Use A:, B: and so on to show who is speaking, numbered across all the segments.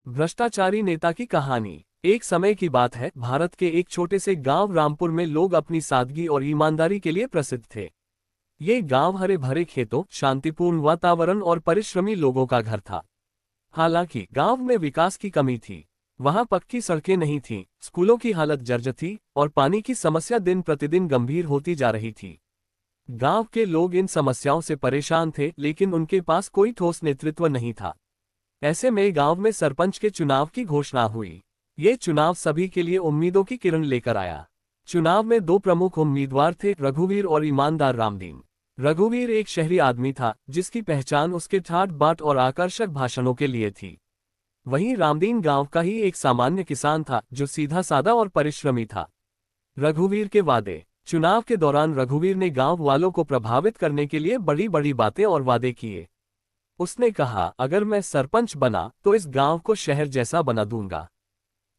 A: भ्रष्टाचारी नेता की कहानी। एक समय की बात है, भारत के एक छोटे से गांव रामपुर में लोग अपनी सादगी और ईमानदारी के लिए प्रसिद्ध थे। ये गांव हरे भरे खेतों, शांतिपूर्ण वातावरण और परिश्रमी लोगों का घर था। हालांकि गांव में विकास की कमी थी। वहां पक्की सड़कें नहीं थीं, स्कूलों की हालत जर्जर थी और पानी की समस्या दिन प्रतिदिन गंभीर होती जा रही थी। गांव के लोग इन समस्याओं से परेशान थे, लेकिन उनके पास कोई ठोस नेतृत्व नहीं था। ऐसे में गांव में सरपंच के चुनाव की घोषणा हुई। ये चुनाव सभी के लिए उम्मीदों की किरण लेकर आया। चुनाव में दो प्रमुख उम्मीदवार थे, रघुवीर और ईमानदार रामदीन। रघुवीर एक शहरी आदमी था, जिसकी पहचान उसके ठाट बाट और आकर्षक भाषणों के लिए थी। वहीं रामदीन गांव का ही एक सामान्य किसान था, जो सीधा साधा और परिश्रमी था। रघुवीर के वादे। चुनाव के दौरान रघुवीर ने गांव वालों को प्रभावित करने के लिए बड़ी बड़ी बातें और वादे किए। उसने कहा, अगर मैं सरपंच बना तो इस गांव को शहर जैसा बना दूंगा।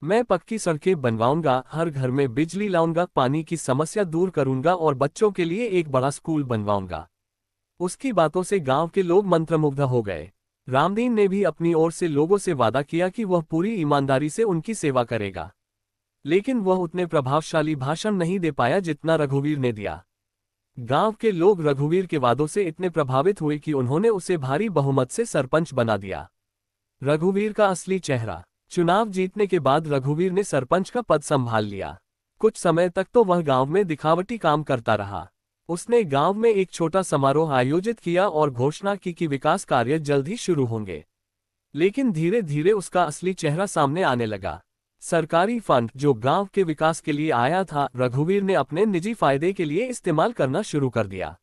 A: मैं पक्की सड़कें बनवाऊंगा, हर घर में बिजली लाऊंगा, पानी की समस्या दूर करूंगा और बच्चों के लिए एक बड़ा स्कूल बनवाऊंगा। उसकी बातों से गांव के लोग मंत्रमुग्ध हो गए। रामदीन ने भी अपनी ओर से लोगों से वादा किया कि वह पूरी ईमानदारी से उनकी सेवा करेगा। लेकिन वह उतने प्रभावशाली भाषण नहीं दे पाया जितना रघुवीर ने दिया। गांव के लोग रघुवीर के वादों से इतने प्रभावित हुए कि उन्होंने उसे भारी बहुमत से सरपंच बना दिया। रघुवीर का असली चेहरा। चुनाव जीतने के बाद रघुवीर ने सरपंच का पद संभाल लिया। कुछ समय तक तो वह गांव में दिखावटी काम करता रहा। उसने गांव में एक छोटा समारोह आयोजित किया और घोषणा की कि विकास कार्य जल्द ही शुरू होंगे। लेकिन धीरे धीरे उसका असली चेहरा सामने आने लगा। सरकारी फंड जो गांव के विकास के लिए आया था, रघुवीर ने अपने निजी फायदे के लिए इस्तेमाल करना शुरू कर दिया।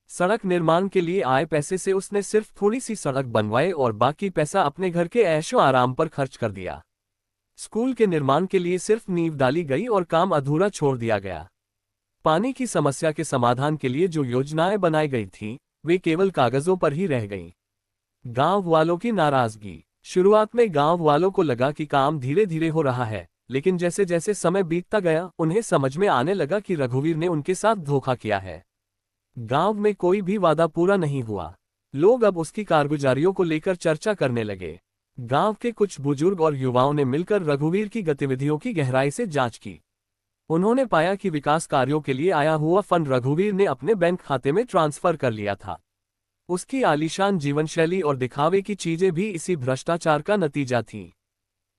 A: सड़क निर्माण के लिए आए पैसे से उसने सिर्फ थोड़ी सी सड़क बनवाए और बाकी पैसा अपने घर के ऐशो आराम पर खर्च कर दिया। स्कूल के निर्माण के लिए सिर्फ नींव डाली गई और काम अधूरा छोड़ दिया गया। पानी की समस्या के समाधान के लिए जो योजनाएं बनाई गई थीं, वे केवल कागजों पर ही रह गईं। गांव वालों की नाराजगी। शुरुआत में गांव वालों को लगा कि काम धीरे धीरे हो रहा है, लेकिन जैसे जैसे समय बीतता गया, उन्हें समझ में आने लगा कि रघुवीर ने उनके साथ धोखा किया है। गांव में कोई भी वादा पूरा नहीं हुआ। लोग अब उसकी कारगुजारियों को लेकर चर्चा करने लगे। गांव के कुछ बुजुर्ग और युवाओं ने मिलकर रघुवीर की गतिविधियों की गहराई से जांच की। उन्होंने पाया कि विकास कार्यों के लिए आया हुआ फंड रघुवीर ने अपने बैंक खाते में ट्रांसफर कर लिया था। उसकी आलीशान जीवनशैली और दिखावे की चीजें भी इसी भ्रष्टाचार का नतीजा थीं।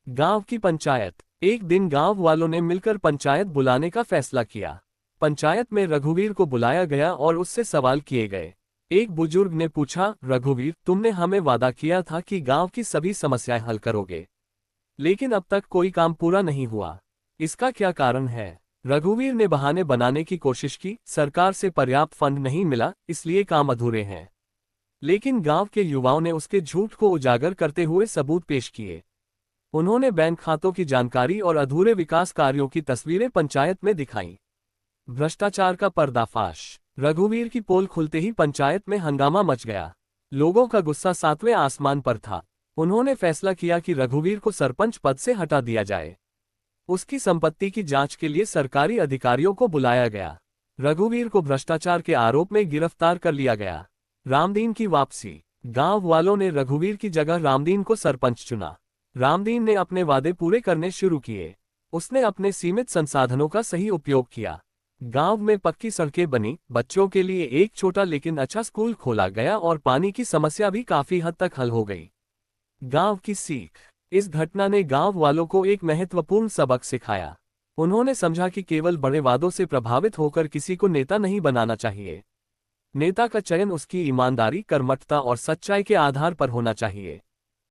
A: गांव की पंचायत। एक दिन गांव वालों ने मिलकर पंचायत बुलाने का फैसला किया। पंचायत में रघुवीर को बुलाया गया और उससे सवाल किए गए। एक बुजुर्ग ने पूछा, रघुवीर, तुमने हमें वादा किया था कि गांव की सभी समस्याएं हल करोगे, लेकिन अब तक कोई काम पूरा नहीं हुआ। इसका क्या कारण है? रघुवीर ने बहाने बनाने की कोशिश की। सरकार से पर्याप्त फंड नहीं मिला, इसलिए काम अधूरे हैं। लेकिन गांव के युवाओं ने उसके झूठ को उजागर करते हुए सबूत पेश किए। उन्होंने बैंक खातों की जानकारी और अधूरे विकास कार्यों की तस्वीरें पंचायत में दिखाईं। भ्रष्टाचार का पर्दाफाश। रघुवीर की पोल खुलते ही पंचायत में हंगामा मच गया। लोगों का गुस्सा सातवें आसमान पर था। उन्होंने फैसला किया कि रघुवीर को सरपंच पद से हटा दिया जाए। उसकी संपत्ति की जांच के लिए सरकारी अधिकारियों को बुलाया गया। रघुवीर को भ्रष्टाचार के आरोप में गिरफ्तार कर लिया गया। रामदीन की वापसी। गांव वालों ने रघुवीर की जगह रामदीन को सरपंच चुना। रामदीन ने अपने वादे पूरे करने शुरू किए। उसने अपने सीमित संसाधनों का सही उपयोग किया। गांव में पक्की सड़कें बनी, बच्चों के लिए एक छोटा लेकिन अच्छा स्कूल खोला गया और पानी की समस्या भी काफी हद तक हल हो गई। गांव की सीख। इस घटना ने गांव वालों को एक महत्वपूर्ण सबक सिखाया। उन्होंने समझा कि केवल बड़े वादों से प्रभावित होकर किसी को नेता नहीं बनाना चाहिए। नेता का चयन उसकी ईमानदारी, कर्मठता और सच्चाई के आधार पर होना चाहिए।